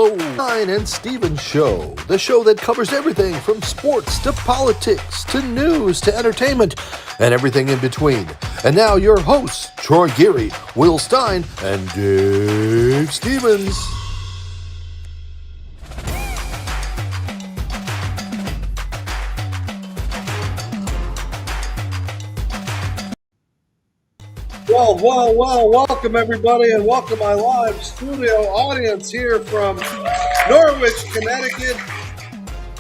follow Ryan and Steven Show, the show that covers everything from sports to politics to news to entertainment and everything in between. And now your hosts, Troy Geary, Will Stein, and Dave Stevens. Well, welcome everybody, and welcome my live studio audience here from Norwich, Connecticut.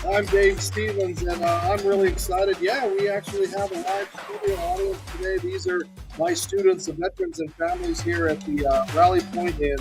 I'm Dave Stevens, and I'm really excited. Yeah, we actually have a live studio audience today. These are my students, the veterans and families here at the Rally Point in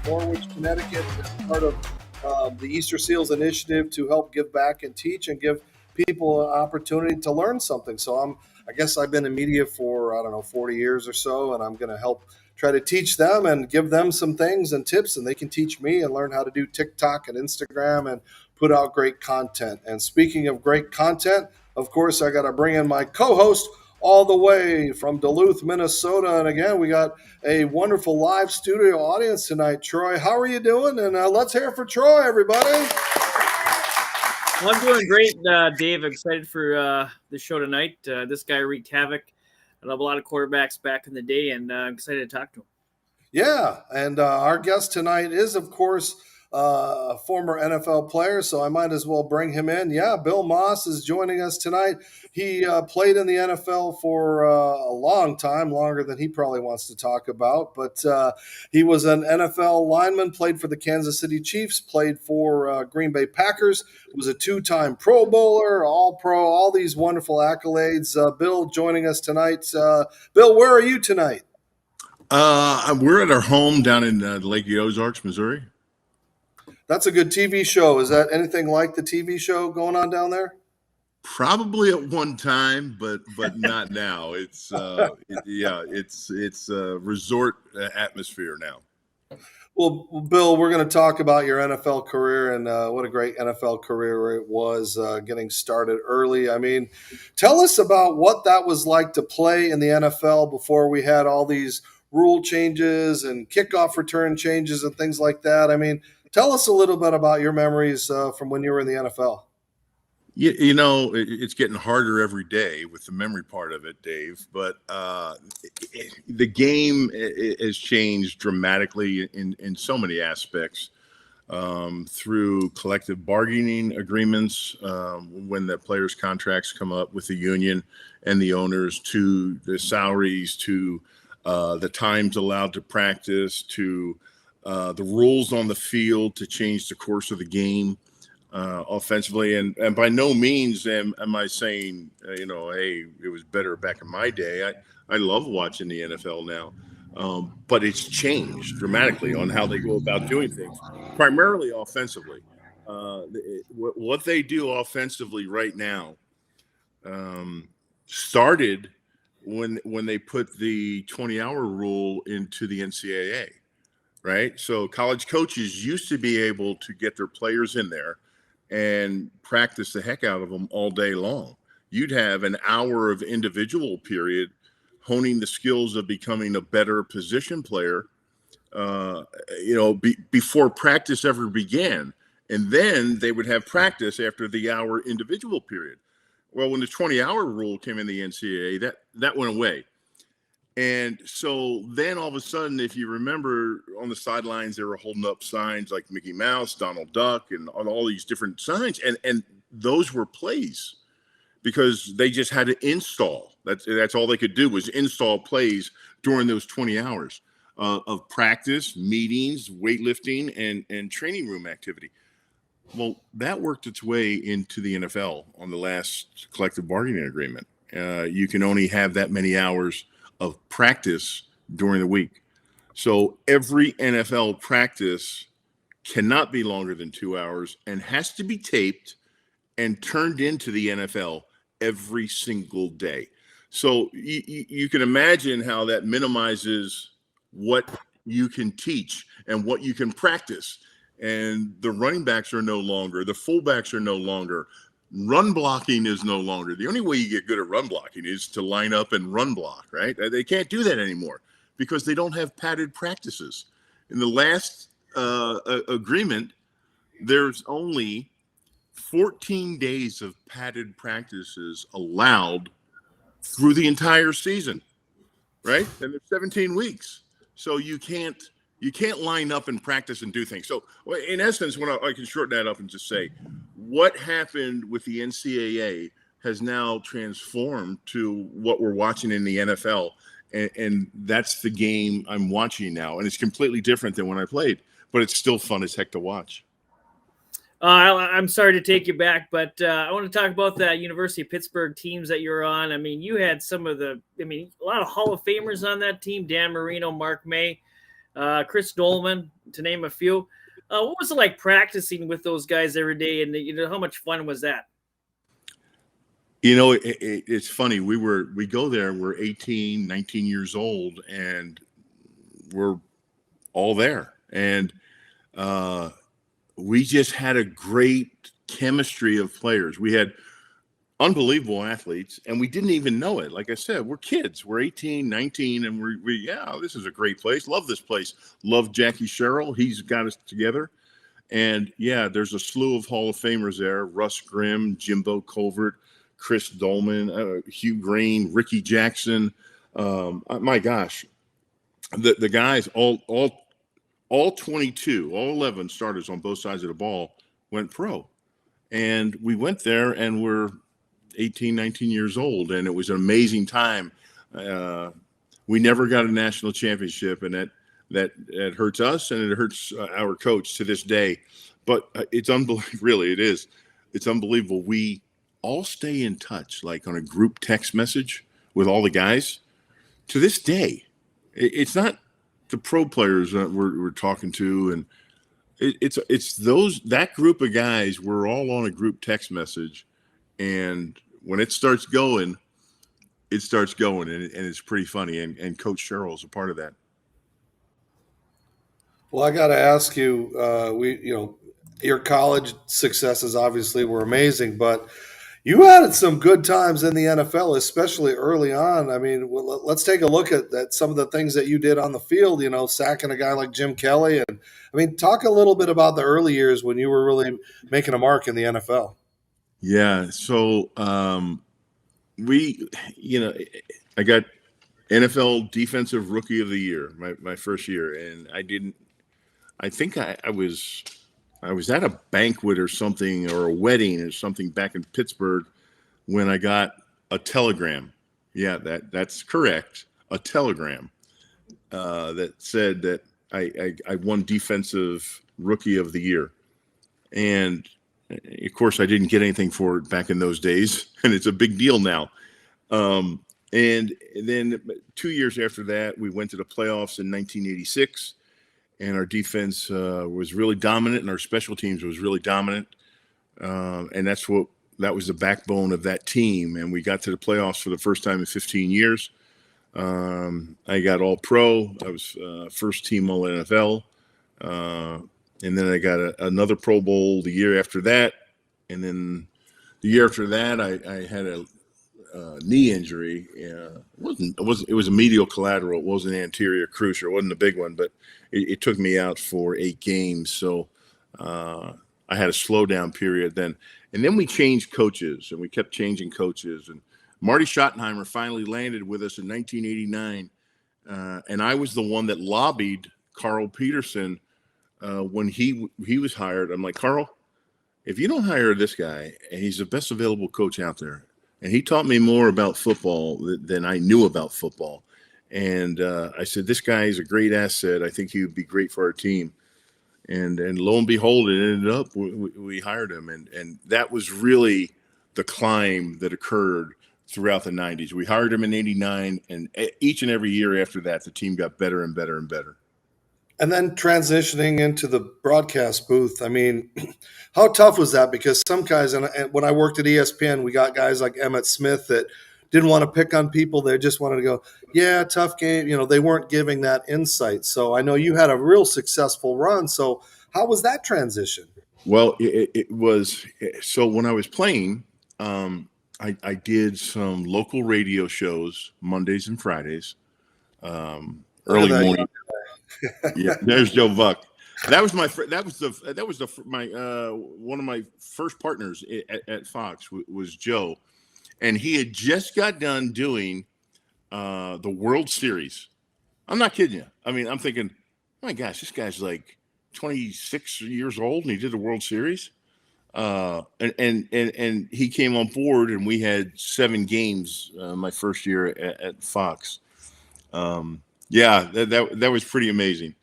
Norwich, Connecticut, as part of the Easter Seals Initiative to help give back and teach and give people an opportunity to learn something. So I guess I've been in media for, 40 years or so, and I'm going to help try to teach them and give them some things and tips, and they can teach me and learn how to do TikTok and Instagram and put out great content. And speaking of great content, of course, I got to bring in my co-host all the way from Duluth, Minnesota. And again, we got a wonderful live studio audience tonight. Troy, how are you doing? And let's hear for Troy, everybody. Well, I'm doing great, Dave. I'm excited for the show tonight. This guy wreaked havoc. I love a lot of quarterbacks back in the day, and I'm excited to talk to him. Yeah, and our guest tonight is, of course, a former NFL player, so I might as well bring him in. Yeah, Bill Maas is joining us tonight. He played in the NFL for a long time, longer than he probably wants to talk about, but he was an NFL lineman, played for the Kansas City Chiefs, played for Green Bay Packers, was a two-time Pro Bowler, All-Pro, all these wonderful accolades. Bill joining us tonight. Bill, where are you tonight? We're at our home down in Lake Ozarks, Missouri. That's a good TV show. Is that anything like the TV show going on down there? Probably at one time, but not now. It's it's a resort atmosphere now. Well, Bill, we're going to talk about your NFL career and what a great NFL career it was, getting started early. I mean, tell us about what that was like to play in the NFL before we had all these rule changes and kickoff return changes and things like that. I mean, tell us a little bit about your memories from when you were in the NFL. You know, it's getting harder every day with the memory part of it, Dave. But the game has changed dramatically in so many aspects through collective bargaining agreements when the players' contracts come up with the union and the owners, to the salaries, to the times allowed to practice, to the rules on the field to change the course of the game offensively. And by no means am I saying, hey, it was better back in my day. I love watching the NFL now, but it's changed dramatically on how they go about doing things, primarily offensively. What they do offensively right now started when they put the 20-hour rule into the NCAA. Right. So college coaches used to be able to get their players in there and practice the heck out of them all day long. You'd have an hour of individual period honing the skills of becoming a better position player, before practice ever began. And then they would have practice after the hour individual period. Well, when the 20-hour rule came in the NCAA, that went away. And so then all of a sudden, if you remember, on the sidelines, they were holding up signs like Mickey Mouse, Donald Duck, and all these different signs. And those were plays because they just had to install. That's all they could do was install plays during those 20 hours of practice, meetings, weightlifting, and training room activity. Well, that worked its way into the NFL on the last collective bargaining agreement. You can only have that many hours of practice during the week. So every NFL practice cannot be longer than 2 hours and has to be taped and turned into the NFL every single day. So you can imagine how that minimizes what you can teach and what you can practice. And the running backs are no longer, the fullbacks are no longer. Run blocking is no longer. The only way you get good at run blocking is to line up and run block, right? They can't do that anymore because they don't have padded practices. In the last agreement, there's only 14 days of padded practices allowed through the entire season, right? And it's 17 weeks. So you can't line up and practice and do things. So in essence, when I can shorten that up and just say, what happened with the NCAA has now transformed to what we're watching in the NFL. And that's the game I'm watching now. And it's completely different than when I played, but it's still fun as heck to watch. I'm sorry to take you back, but I want to talk about the University of Pittsburgh teams that you're on. I mean, you had a lot of Hall of Famers on that team: Dan Marino, Mark May, Chris Dolman, to name a few. What was it like practicing with those guys every day, and how much fun was that? It's funny. We go there. We're 18, 19 years old, and we're all there, and we just had a great chemistry of players. We had unbelievable athletes, and we didn't even know it. Like I said, we're kids. We're 18, 19, and this is a great place. Love this place. Love Jackie Sherrill. He's got us together. And, there's a slew of Hall of Famers there. Russ Grimm, Jimbo Covert, Chris Dolman, Hugh Green, Ricky Jackson. My gosh. The guys, all 22, all 11 starters on both sides of the ball went pro. And we went there and we're 18, 19 years old. And it was an amazing time. We never got a national championship, and that hurts us and it hurts our coach to this day. But it's unbelievable. Really, it is. It's unbelievable. We all stay in touch, like on a group text message with all the guys to this day. It's not the pro players that we're talking to, and it's that group of guys. We're all on a group text message, and when it starts going, and it's pretty funny. And Coach Sherrill's a part of that. Well, I got to ask you, your college successes obviously were amazing, but you had some good times in the NFL, especially early on. I mean, let's take a look at some of the things that you did on the field, sacking a guy like Jim Kelly. And I mean, talk a little bit about the early years when you were really making a mark in the NFL. Yeah. So I got NFL Defensive Rookie of the Year my first year. And I think I was at a banquet or something, or a wedding or something back in Pittsburgh, when I got a telegram. Yeah, that's correct. A telegram that said that I won Defensive Rookie of the Year. And of course I didn't get anything for it back in those days, and it's a big deal now. And then 2 years after that, we went to the playoffs in 1986. And our defense was really dominant, and our special teams was really dominant. And that was the backbone of that team. And we got to the playoffs for the first time in 15 years. I got all pro. I was first team all NFL. And then I got another Pro Bowl the year after that. And then the year after that, I had a knee injury. It was a medial collateral. It wasn't anterior cruciate. It wasn't a big one, but it took me out for 8 games. So I had a slowdown period then. And then we changed coaches, and we kept changing coaches. And Marty Schottenheimer finally landed with us in 1989. And I was the one that lobbied Carl Peterson when he was hired. I'm like, Carl, if you don't hire this guy, and he's the best available coach out there, and he taught me more about football than I knew about football. And I said, this guy is a great asset. I think he would be great for our team. And lo and behold, it ended up we hired him. And that was really the climb that occurred throughout the 90s. We hired him in 89, and each and every year after that, the team got better and better and better. And then transitioning into the broadcast booth, I mean, how tough was that? Because some guys, and when I worked at ESPN, we got guys like Emmett Smith that didn't want to pick on people. They just wanted to go, yeah, tough game. They weren't giving that insight. So I know you had a real successful run. So how was that transition? Well, it was – so when I was playing, I did some local radio shows Mondays and Fridays, early morning. Yeah, there's Joe Buck. That was my one of my first partners at Fox was Joe, and he had just got done doing the World Series. I'm not kidding you. I mean, I'm thinking, oh my gosh, this guy's like 26 years old and he did the World Series. And he came on board and we had 7 games my first year at Fox. That was pretty amazing.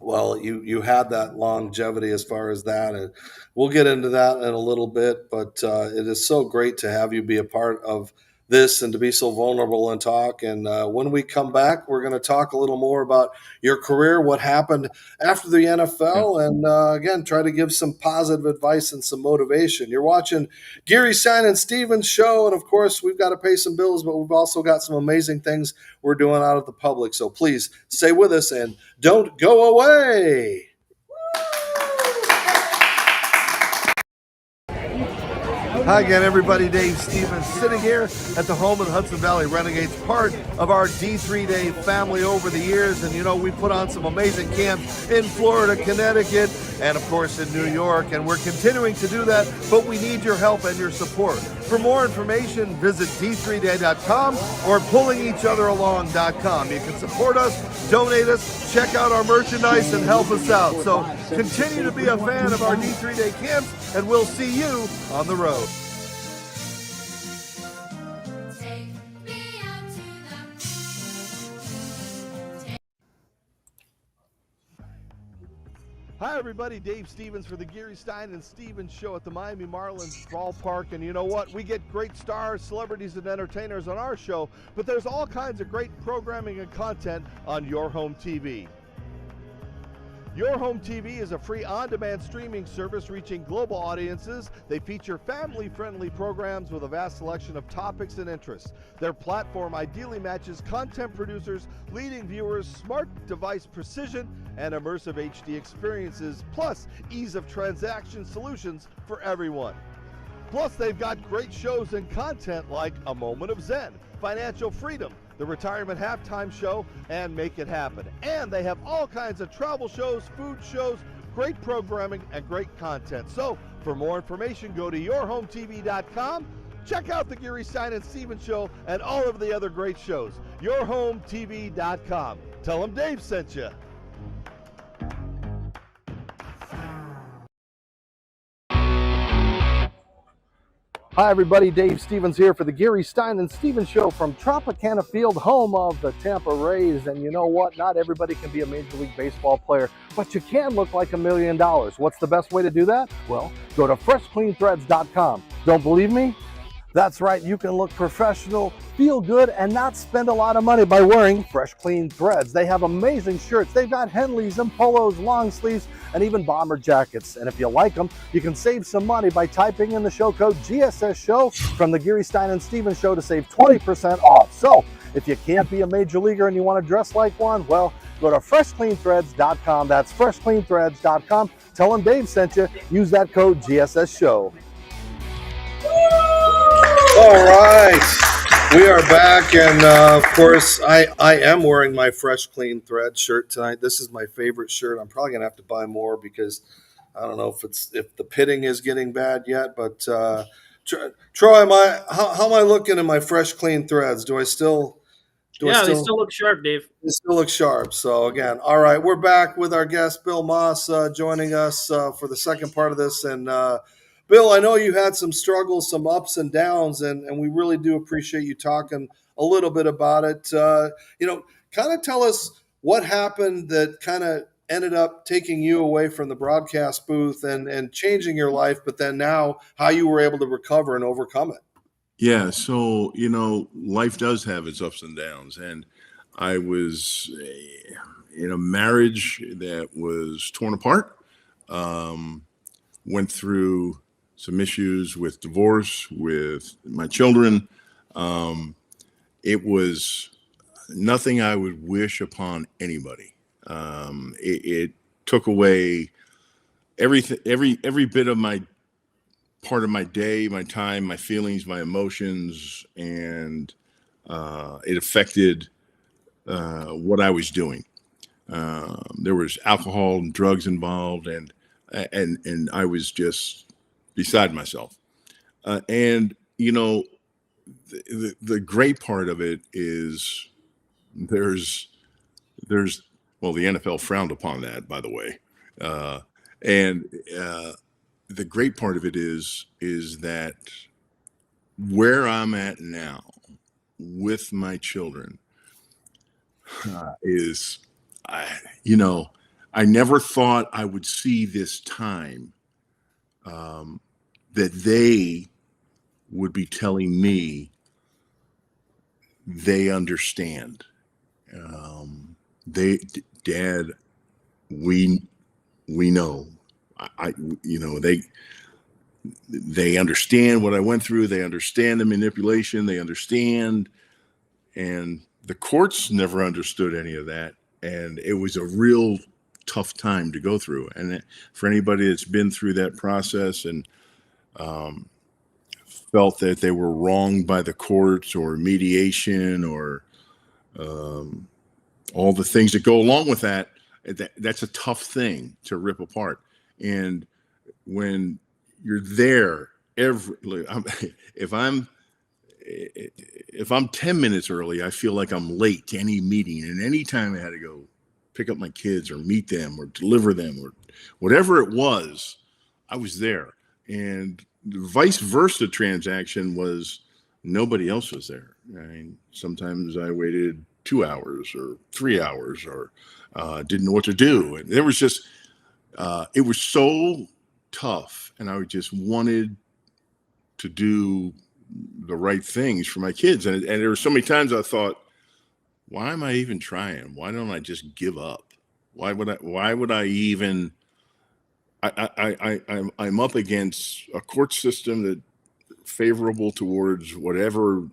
Well, you had that longevity as far as that, and we'll get into that in a little bit. But it is so great to have you be a part of this and to be so vulnerable and talk. And when we come back, we're going to talk a little more about your career, what happened after the NFL, and again, try to give some positive advice and some motivation. You're watching Gary Stein and Stevens show, and of course, we've got to pay some bills, but we've also got some amazing things we're doing out of the public. So please stay with us and don't go away. Hi again, everybody. Dave Stevens sitting here at the home of the Hudson Valley Renegades, part of our D3 Day family over the years. And, you know, we put on some amazing camps in Florida, Connecticut, and, of course, in New York. And we're continuing to do that, but we need your help and your support. For more information, visit d3day.com or pullingeachotheralong.com. You can support us, donate us, check out our merchandise, and help us out. So continue to be a fan of our D3 Day camps, and we'll see you on the road. Hi, everybody. Dave Stevens for the Gary Stein and Stevens Show at the Miami Marlins ballpark. And you know what? We get great stars, celebrities, and entertainers on our show, but there's all kinds of great programming and content on Your Home TV. Your Home TV is a free on-demand streaming service reaching global audiences. They feature family-friendly programs with a vast selection of topics and interests. Their platform ideally matches content producers, leading viewers, smart device precision, and immersive HD experiences, plus ease of transaction solutions for everyone. Plus, they've got great shows and content like A Moment of Zen, Financial Freedom, the Retirement Halftime Show, and Make It Happen. And they have all kinds of travel shows, food shows, great programming, and great content. So, for more information, go to yourhometv.com. Check out the Gary Stein and Stevens Show and all of the other great shows. yourhometv.com. Tell them Dave sent you. Hi, everybody. Dave Stevens here for the Gary Stein and Stevens Show from Tropicana Field, home of the Tampa Rays. And you know what? Not everybody can be a Major League Baseball player, but you can look like $1 million. What's the best way to do that? Well, go to freshcleanthreads.com. Don't believe me? That's right, you can look professional, feel good, and not spend a lot of money by wearing Fresh Clean Threads. They have amazing shirts. They've got Henleys and polos, long sleeves, and even bomber jackets. And if you like them, you can save some money by typing in the show code GSS Show from the Gary Stein and Stevens Show to save 20% off. So if you can't be a major leaguer and you want to dress like one, well, go to freshcleanthreads.com. That's freshcleanthreads.com. Tell them Dave sent you. Use that code GSS Show. All right, we are back, and of course, I am wearing my Fresh Clean Thread shirt tonight. This is my favorite shirt. I'm probably gonna have to buy more because I don't know if the pitting is getting bad yet. But Troy, how am I looking in my Fresh Clean Threads? They still look sharp, Dave. They still look sharp. So again, all right, we're back with our guest Bill Maas joining us for the second part of this, and. Bill, I know you had some struggles, some ups and downs, and we really do appreciate you talking a little bit about it. Kind of tell us what happened that kind of ended up taking you away from the broadcast booth and changing your life, but then now how you were able to recover and overcome it. Yeah, so, life does have its ups and downs. And I was in a marriage that was torn apart, went through some issues with divorce, with my children. It was nothing I would wish upon anybody. It took away everything, every bit of my part of my day, my time, my feelings, my emotions, and it affected what I was doing. There was alcohol and drugs involved, and I was just beside myself. And the great part of it is there's well, the NFL frowned upon that, by the way, and the great part of it is that where I'm at now with my children is, I never thought I would see this time that they would be telling me they understand. Dad, we know. They understand what I went through. They understand the manipulation. They understand, and the courts never understood any of that. And it was a real tough time to go through. And for anybody that's been through that process and felt that they were wronged by the courts or mediation or all the things that go along with that, that's a tough thing to rip apart. And when you're there, if I'm 10 minutes early, I feel like I'm late to any meeting. And anytime I had to go pick up my kids or meet them or deliver them or whatever it was, I was there. And the vice versa transaction was nobody else was there. I mean, sometimes I waited 2 hours or 3 hours or didn't know what to do. And there was just, it was so tough. And I just wanted to do the right things for my kids. And there were so many times I thought, why am I even trying? Why don't I just give up? Why would I even, I'm up against a court system that favorable towards whatever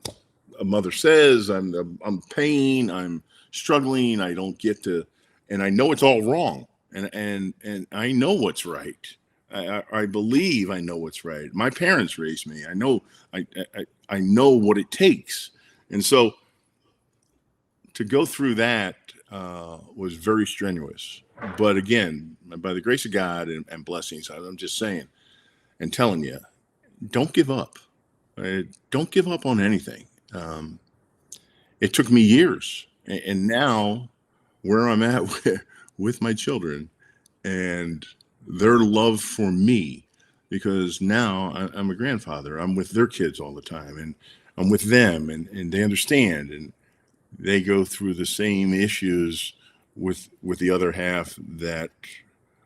a mother says. I'm paying, I'm struggling. I don't get to, and I know it's all wrong. And I know what's right. I believe I know what's right. My parents raised me. I know what it takes. And so to go through that was very strenuous. But again, by the grace of God and blessings, I'm just saying and telling you, don't give up. Don't give up on anything. It took me years. And now where I'm at with my children and their love for me, because now I'm a grandfather. I'm with their kids all the time, and I'm with them, and they understand, and they go through the same issues with the other half that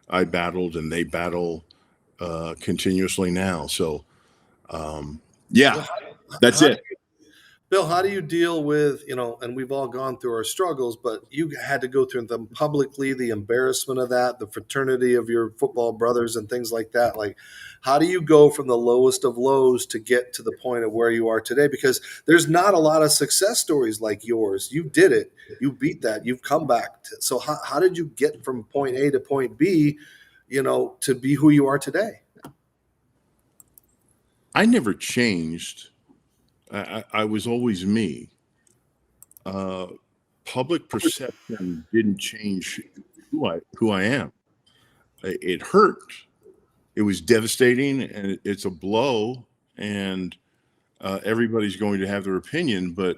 I battled and they battle continuously now. So, yeah, that's it. Bill, how do you deal with, and we've all gone through our struggles, but you had to go through them publicly, the embarrassment of that, the fraternity of your football brothers and things like that. Like, how do you go from the lowest of lows to get to the point of where you are today? Because there's not a lot of success stories like yours. You did it. You beat that. You've come back. So how did you get from point A to point B, to be who you are today? I never changed. I was always me. Public perception didn't change who I am. It hurt. It was devastating, and it's a blow. And everybody's going to have their opinion, but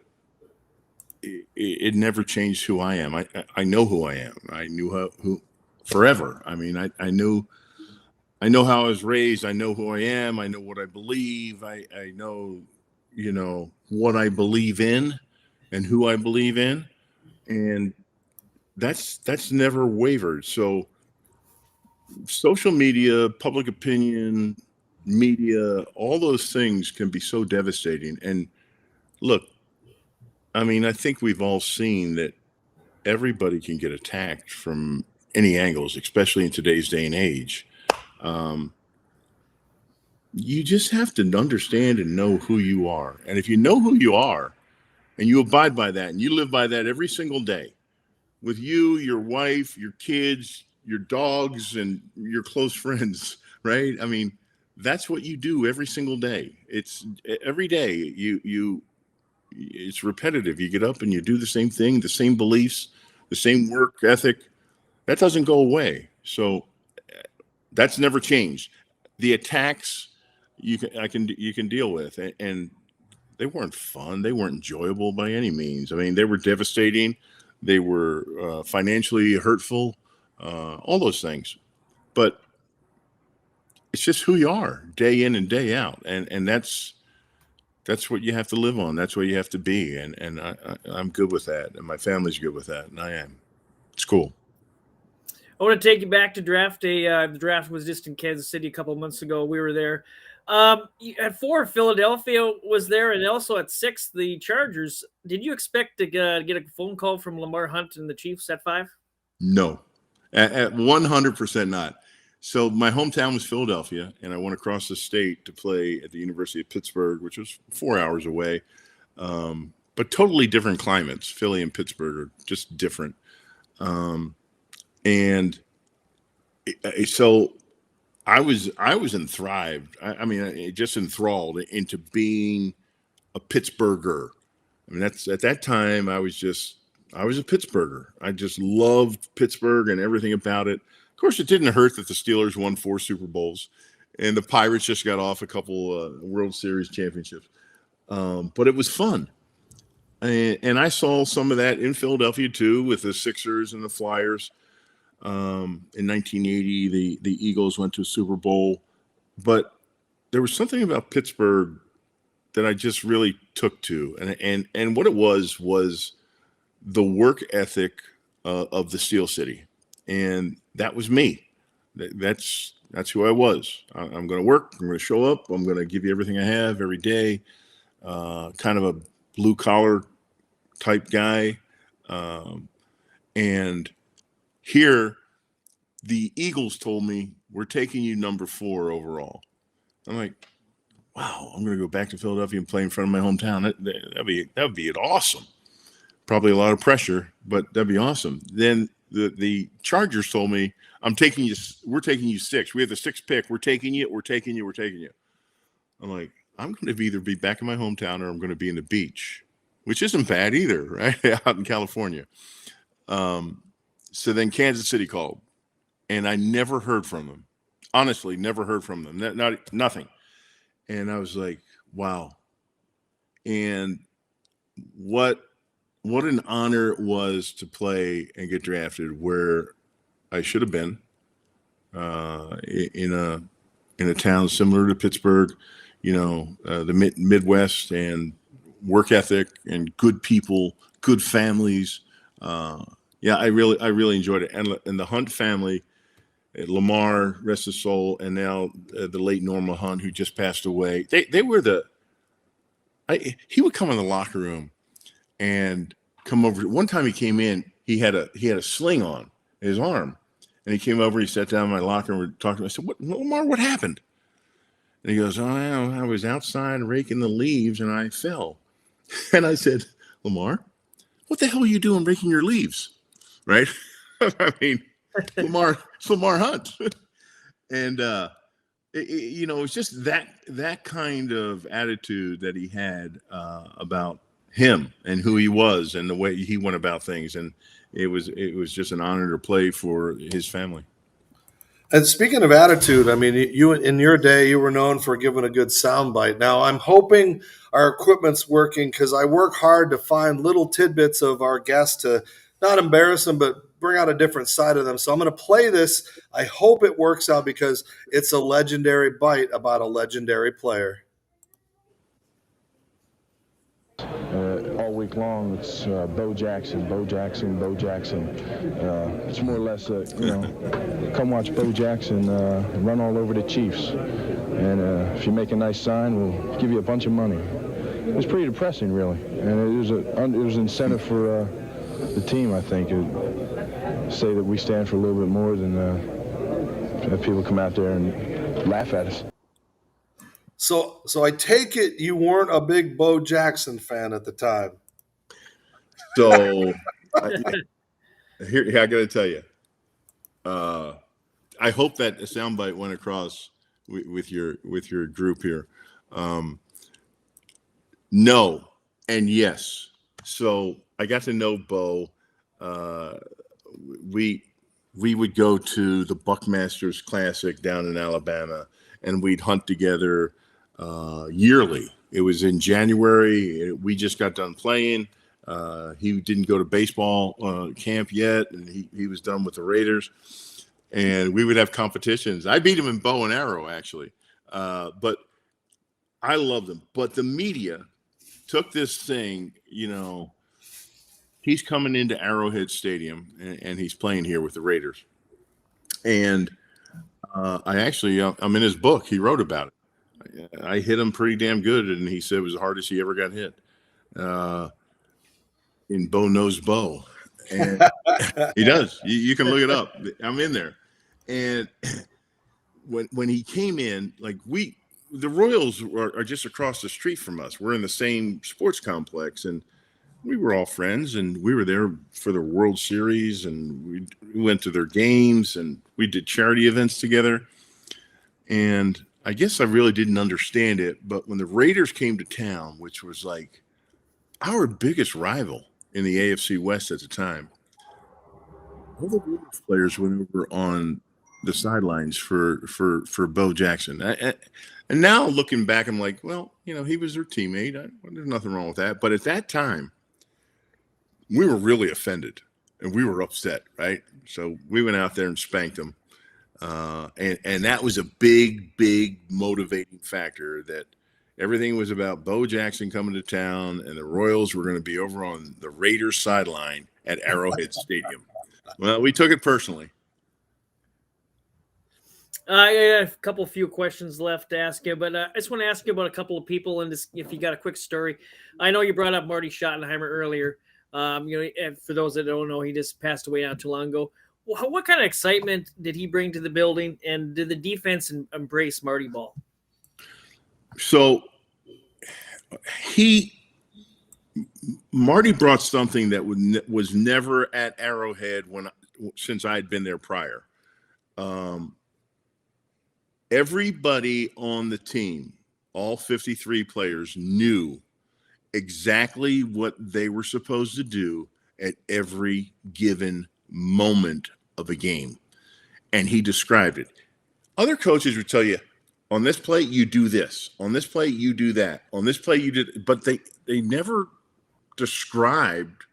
it never changed who I am. I know who I am. I knew who forever. I mean, I know how I was raised. I know who I am. I know what I believe. I know what I believe in and who I believe in. And that's never wavered. So social media, public opinion, media, all those things can be so devastating. And look, I mean, I think we've all seen that everybody can get attacked from any angles, especially in today's day and age. You just have to understand and know who you are. And if you know who you are and you abide by that and you live by that every single day with you, your wife, your kids, your dogs, and your close friends, right? I mean, that's what you do every single day. It's every day it's repetitive. You get up and you do the same thing, the same beliefs, the same work ethic, That doesn't go away. So that's never changed. The attacks you can deal with, and they weren't fun. They weren't enjoyable by any means. I mean, they were devastating. They were financially hurtful, all those things. But it's just who you are day in and day out. And that's what you have to live on. That's what you have to be. And I'm good with that. And my family's good with that. And I am. It's cool. I want to take you back to draft day. The draft was just in Kansas City a couple of months ago. We were there. At 4, Philadelphia was there, and also at 6, the Chargers. Did you expect to get a phone call from Lamar Hunt and the Chiefs at 5? No, at 100% not. So my hometown was Philadelphia, and I went across the state to play at the University of Pittsburgh, which was 4 hours away, but totally different climates. Philly and Pittsburgh are just different. And so I was enthralled. I mean, just enthralled into being a Pittsburgher. I mean, that's at that time I was a Pittsburgher. I just loved Pittsburgh and everything about it. Of course, it didn't hurt that the Steelers won 4 Super Bowls, and the Pirates just got off a couple World Series championships. But it was fun, and I saw some of that in Philadelphia too, with the Sixers and the Flyers. In 1980, the Eagles went to a Super Bowl, but there was something about Pittsburgh that I just really took to, and what it was the work ethic of the Steel City, and that was me. That's who I was. I'm going to work. I'm going to show up. I'm going to give you everything I have every day. Kind of a blue collar type guy, and here, the Eagles told me, we're taking you number 4 overall. I'm like, wow, I'm going to go back to Philadelphia and play in front of my hometown. That would be awesome. Probably a lot of pressure, but that'd be awesome. Then the Chargers told me, we're taking you 6. We have the 6th pick. We're taking you. I'm like, I'm going to either be back in my hometown or I'm going to be in the beach, which isn't bad either, right? Out in California. So then Kansas City called, and I never heard from them. Honestly, never heard from them. Nothing. And I was like, wow. And what an honor it was to play and get drafted where I should have been, in a town similar to Pittsburgh, the Midwest, and work ethic and good people, good families. Yeah, I really enjoyed it. And the Hunt family, Lamar, rest his soul, and now the late Norma Hunt, who just passed away. They were he would come in the locker room and come over. One time he came in, he had a sling on his arm, and he came over. He sat down in my locker and we talked to him. I said, Lamar, what happened? And he goes, oh, I was outside raking the leaves and I fell. And I said, Lamar, what the hell are you doing raking your leaves? Right? I mean, it's Lamar Hunt. And, it's just that kind of attitude that he had about him and who he was and the way he went about things. And it was just an honor to play for his family. And speaking of attitude, I mean, you in your day, you were known for giving a good soundbite. Now, I'm hoping our equipment's working because I work hard to find little tidbits of our guests to not embarrass them, but bring out a different side of them. So I'm going to play this. I hope it works out because it's a legendary bite about a legendary player. All week long, it's Bo Jackson, Bo Jackson, Bo Jackson. It's more or less, come watch Bo Jackson run all over the Chiefs. And if you make a nice sign, we'll give you a bunch of money. It was pretty depressing, really. And it was incentive for the team, I think, to say that we stand for a little bit more than have people come out there and laugh at us. So I take it you weren't a big Bo Jackson fan at the time. So here I got to tell you, I hope that a soundbite went across with your group here. No and yes. So I got to know Bo. we would go to the Buckmasters Classic down in Alabama, and we'd hunt together yearly. It was in January. We just got done playing. He didn't go to baseball camp yet, and he was done with the Raiders. And we would have competitions. I beat him in bow and arrow, actually. But I loved him. But the media took this thing, he's coming into Arrowhead Stadium, and he's playing here with the Raiders. And I'm in his book. He wrote about it. I hit him pretty damn good, and he said it was the hardest he ever got hit in Bo Knows Bo. And he does. You can look it up. I'm in there. And when he came in, the Royals are just across the street from us. We're in the same sports complex, and we were all friends, and we were there for the World Series, and we went to their games, and we did charity events together. And I guess I really didn't understand it, but when the Raiders came to town, which was like our biggest rival in the AFC West at the time, all the Raiders players went over on the sidelines for Bo Jackson. And now looking back, I'm like, well, he was their teammate. There's nothing wrong with that. But at that time, we were really offended and we were upset, right? So we went out there and spanked them. And that was a big, big motivating factor, that everything was about Bo Jackson coming to town, and the Royals were going to be over on the Raiders sideline at Arrowhead Stadium. Well, we took it personally. I have a few questions left to ask you, but I just want to ask you about a couple of people, and if you got a quick story. I know you brought up Marty Schottenheimer earlier. And for those that don't know, he just passed away not too long ago. What kind of excitement did he bring to the building, and did the defense embrace Marty Ball? So Marty brought something that was never at Arrowhead since I had been there prior. Everybody on the team, all 53 players, knew exactly what they were supposed to do at every given moment of a game. And he described it. Other coaches would tell you, on this play, you do this. On this play, you do that. On this play, you did. But they never described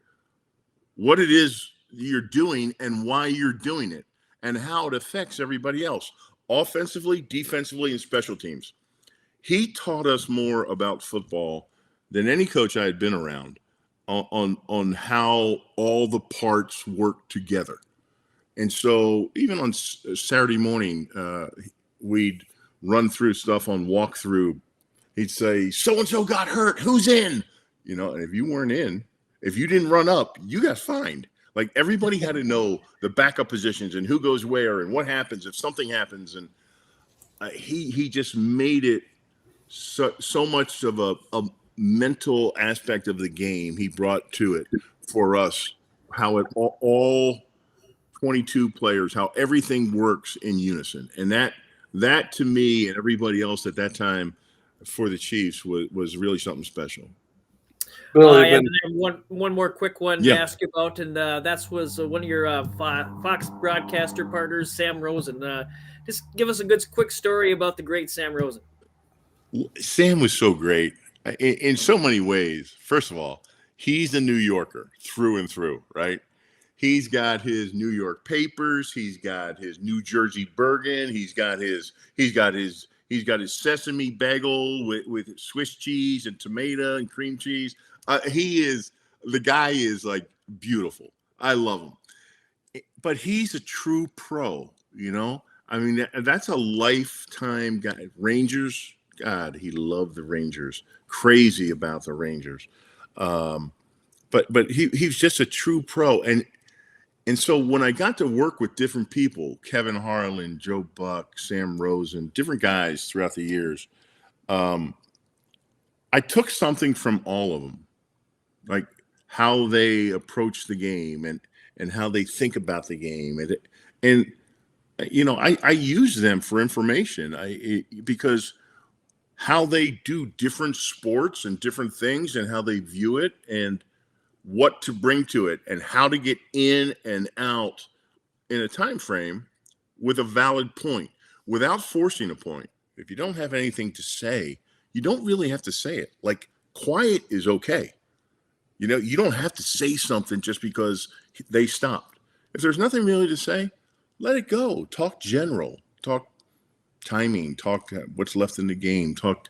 what it is you're doing and why you're doing it and how it affects everybody else, offensively, defensively, and special teams. He taught us more about football than any coach I had been around on how all the parts work together. And so even on Saturday morning, we'd run through stuff on walkthrough. He'd say, so-and-so got hurt. Who's in? And if you weren't in, if you didn't run up, you got fined. Like, everybody had to know the backup positions and who goes where and what happens if something happens. And he just made it so much of a mental aspect of the game he brought to it for us, how it all 22 players, how everything works in unison. And that to me and everybody else at that time for the Chiefs was really something special. I have one more quick one to ask you about, and that was one of your Fox broadcaster partners, Sam Rosen. Just give us a quick story about the great Sam Rosen. Sam was so great in so many ways. First of all, he's a New Yorker through and through, right? He's got his New York papers. He's got his New Jersey Bergen. He's got his sesame bagel with Swiss cheese and tomato and cream cheese. The guy is like beautiful. I love him, but he's a true pro. I mean, that's a lifetime guy. Rangers, God, he loved the Rangers. Crazy about the Rangers. But he's just a true pro. And so when I got to work with different people, Kevin Harlan, Joe Buck, Sam Rosen, different guys throughout the years, I took something from all of them, like how they approach the game and how they think about the game. And I use them for information because how they do different sports and different things and how they view it and what to bring to it and how to get in and out in a time frame with a valid point without forcing a point. If you don't have anything to say, you don't really have to say it. Like, quiet is okay. You don't have to say something just because they stopped. If there's nothing really to say, let it go. Talk general. Talk timing. Talk what's left in the game. Talk,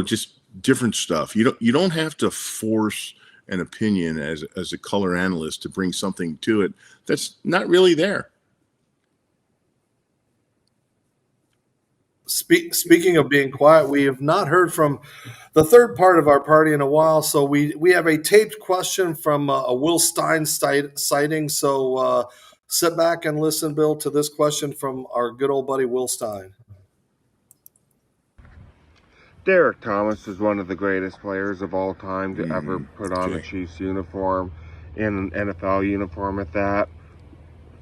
just different stuff. You don't have to force an opinion as a color analyst to bring something to it that's not really there. Speaking of being quiet, we have not heard from the third part of our party in a while. So we have a taped question from a Will Stein sighting. So sit back and listen, Bill, to this question from our good old buddy Will Stein. Derek Thomas is one of the greatest players of all time to ever put on a Chiefs uniform, in an NFL uniform at that.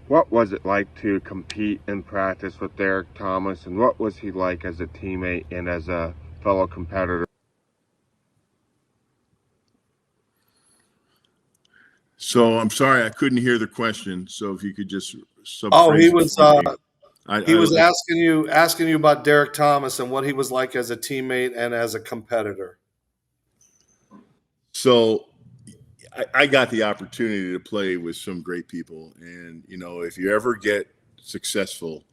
What was it like to compete in practice with Derek Thomas, and what was he like as a teammate and as a fellow competitor? So I'm sorry, I couldn't hear the question. So if you could just he was asking you about Derek Thomas and what he was like as a teammate and as a competitor. So I got the opportunity to play with some great people, and if you ever get successful,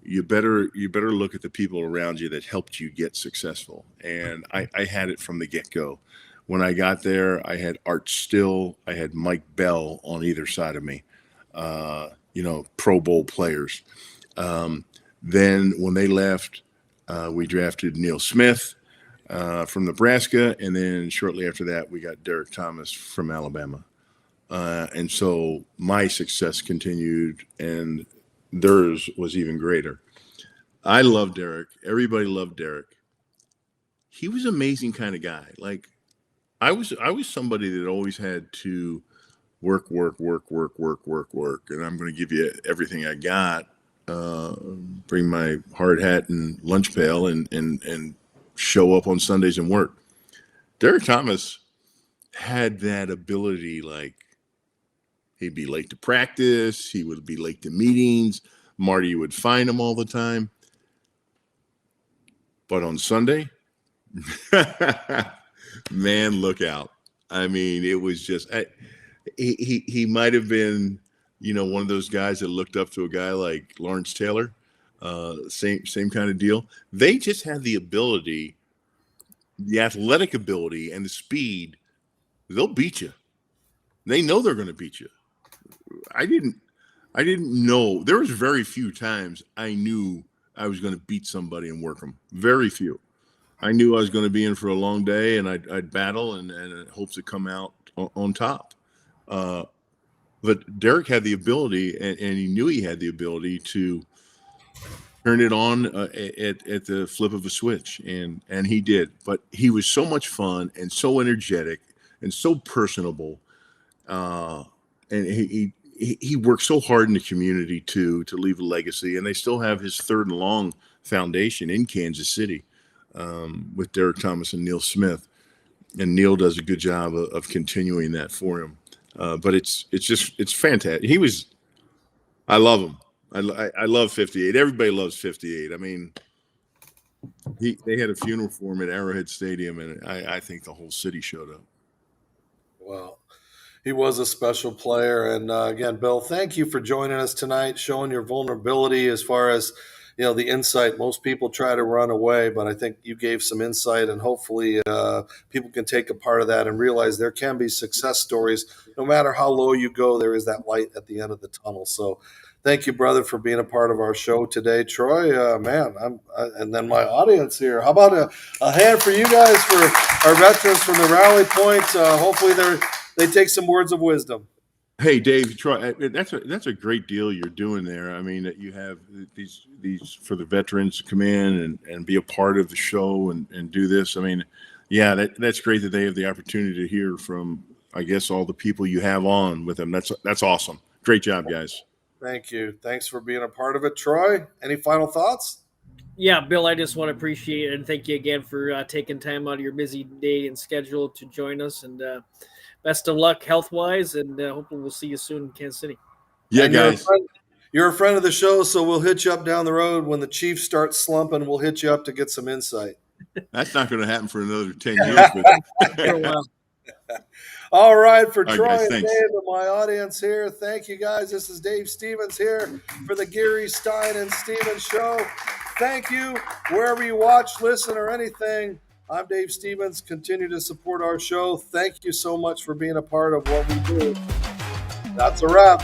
you better look at the people around you that helped you get successful. And I had it from the get-go. When I got there, I had Art Still, I had Mike Bell on either side of me, Pro Bowl players. Then when they left, we drafted Neil Smith from Nebraska, and then shortly after that, we got Derek Thomas from Alabama. And so my success continued, and theirs was even greater. I love Derek. Everybody loved Derek. He was an amazing kind of guy. Like, I was somebody that always had to work, and I'm going to give you everything I got. Bring my hard hat and lunch pail and show up on Sundays and work. Derek Thomas had that ability. Like, he'd be late to practice. He would be late to meetings. Marty would find him all the time. But on Sunday, man, look out. I mean, it was just, he might have been, one of those guys that looked up to a guy like Lawrence Taylor, same kind of deal. They just had the ability, the athletic ability and the speed. They'll beat you. They know they're going to beat you. I didn't know. There was very few times I knew I was going to beat somebody and work them. Very few. I knew I was going to be in for a long day, and I'd battle and hope to come out on top. But Derek had the ability, and he knew he had the ability to turn it on at the flip of a switch, and he did. But he was so much fun and so energetic and so personable, and he worked so hard in the community to leave a legacy. And they still have his Third and Long Foundation in Kansas City with Derek Thomas and Neil Smith, and Neil does a good job of continuing that for him. But it's fantastic. I love him. I love 58. Everybody loves 58. I mean, they had a funeral for him at Arrowhead Stadium, and I think the whole city showed up. Well, he was a special player. And again, Bill, thank you for joining us tonight, showing your vulnerability as far as, the insight. Most people try to run away, but I think you gave some insight, and hopefully people can take a part of that and realize there can be success stories. No matter how low you go, there is that light at the end of the tunnel. So thank you, brother, for being a part of our show today. Troy, and then my audience here. How about a hand for you guys, for our veterans from the Rally Point? Hopefully they take some words of wisdom. Hey, Dave, Troy, that's a great deal you're doing there. I mean, that you have these for the veterans to come in and be a part of the show and do this. I mean, yeah, that's great that they have the opportunity to hear from, I guess, all the people you have on with them. That's awesome. Great job, guys. Thank you. Thanks for being a part of it. Troy, any final thoughts? Yeah, Bill, I just want to appreciate it and thank you again for taking time out of your busy day and schedule to join us. And best of luck health-wise, and hopefully we'll see you soon in Kansas City. Yeah, guys. You're a friend of the show, so we'll hit you up down the road when the Chiefs start slumping. We'll hit you up to get some insight. That's not going to happen for another 10 years. But All right, for All right, Troy guys, and thanks. Dave and my audience here, thank you guys. This is Dave Stevens here for the Geary, Stein, and Stevens Show. Thank you. Wherever you watch, listen, or anything, I'm Dave Stevens. Continue to support our show. Thank you so much for being a part of what we do. That's a wrap.